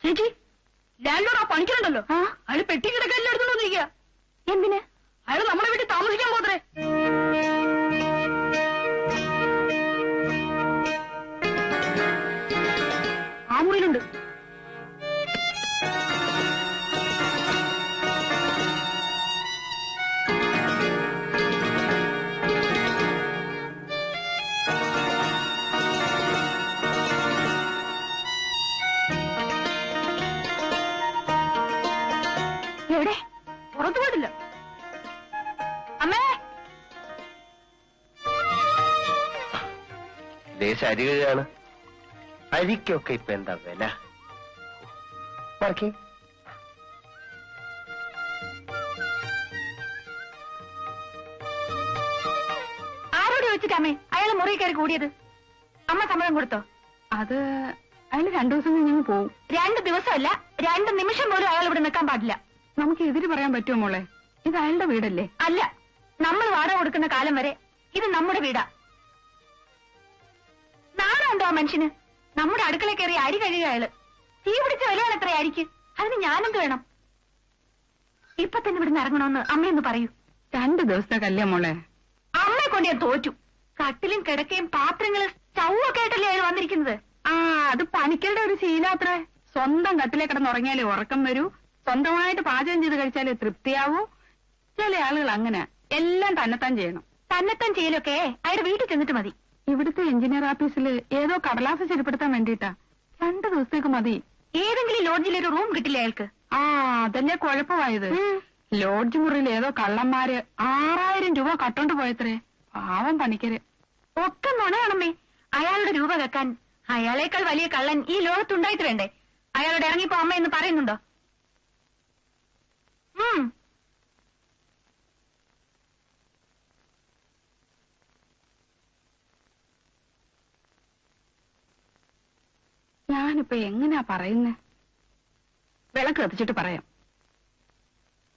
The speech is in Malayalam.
ചേച്ചി ലാൻഡ്ലോഡ് ആ പണിക്കലുണ്ടല്ലോ, അയാൾ പെട്ടി കിടക്കല്ല എടുത്തോണ്ടിരിക്കുക. എന്തിന്? അയാൾ നമ്മുടെ വീട്ടിൽ താമസിക്കാൻ പോത്രേ. ആ മുറിയിലുണ്ട്. എവിടെ? പുറത്തു പോയിട്ടില്ല. അമ്മേ, അരി കഴിയാണ്. അരിക്കൊക്കെ ഇപ്പൊ എന്താ വില? ആരോട് ചോദിച്ചിട്ട് അമ്മേ അയാൾ മുറി കയറി കൂടിയത്? അമ്മ സമ്മതം കൊടുത്തോ? അത് അയാൾ 2 ദിവസം കഴിഞ്ഞ് പോവും. 2 ദിവസമല്ല, 2 നിമിഷം പോലും അയാൾ ഇവിടെ നിൽക്കാൻ പാടില്ല. നമുക്ക് എതിര് പറയാൻ പറ്റുമോ മോളെ? ഇത് അയാളുടെ വീടല്ലേ? അല്ല, നമ്മൾ വാടക കൊടുക്കുന്ന കാലം വരെ ഇത് നമ്മുടെ വീടാ. നാണമുണ്ടോ ആ മനുഷ്യന്? നമ്മുടെ അടുക്കള കയറി അരി കഴുകുക അയാള്. തീ പിടിച്ച വിലയാണ് എത്ര അരിക്ക്? അതിന് ഞാനെന്ത് വേണം? ഇപ്പൊ തന്നെ ഇവിടുന്ന് ഇറങ്ങണമെന്ന് അമ്മയൊന്ന് പറയൂ. 2 ദിവസത്തെ കല്യാണം മോളെ. അമ്മയെ കൊണ്ട് ഞാൻ തോറ്റു. കട്ടിലും കിടക്കയും പാത്രങ്ങളും സ്റ്റൗവൊക്കെ ആയിട്ടല്ലേ അയാൾ വന്നിരിക്കുന്നത്. അത് പണിക്കരുടെ ഒരു ശീലാത്രേ. സ്വന്തം കട്ടിലേ കിടന്നുറങ്ങിയാലേ ഉറക്കം വരൂ, സ്വന്തമായിട്ട് പാചകം ചെയ്ത് കഴിച്ചാലേ തൃപ്തിയാവൂ. ചില ആളുകൾ അങ്ങനെ എല്ലാം തന്നെത്താൻ ചെയ്യണം. തന്നെത്താൻ ചെയ്യലൊക്കെ അയാളുടെ വീട്ടിൽ ചെന്നിട്ട് മതി. ഇവിടുത്തെ എഞ്ചിനീയർ ഓഫീസിൽ ഏതോ കടലാസ് ശരിപ്പെടുത്താൻ വേണ്ടിട്ടാ. 2 ദിവസത്തേക്ക് മതി. ഏതെങ്കിലും ലോഡ്ജിലൊരു റൂം കിട്ടില്ല അയാൾക്ക്. അതല്ലേ കുഴപ്പമായത്. ലോഡ്ജ് മുറിയിൽ ഏതോ കള്ളന്മാര് 6000 രൂപ കട്ടോണ്ട് പോയത്രേ. പാവം പണിക്കര്. ഒക്കെ നുണയാണമ്മേ. അയാളുടെ രൂപ വെക്കാൻ അയാളേക്കാൾ വലിയ കള്ളൻ ഈ ലോകത്തുണ്ടായിട്ട് വേണ്ടേ? അയാളോട് ഇറങ്ങിപ്പോ അമ്മ എന്ന് പറയുന്നുണ്ടോ? ഞാനിപ്പോ എങ്ങനെയാ പറയുന്നേ? വിളക്ക് കത്തിച്ചിട്ട് പറയാം.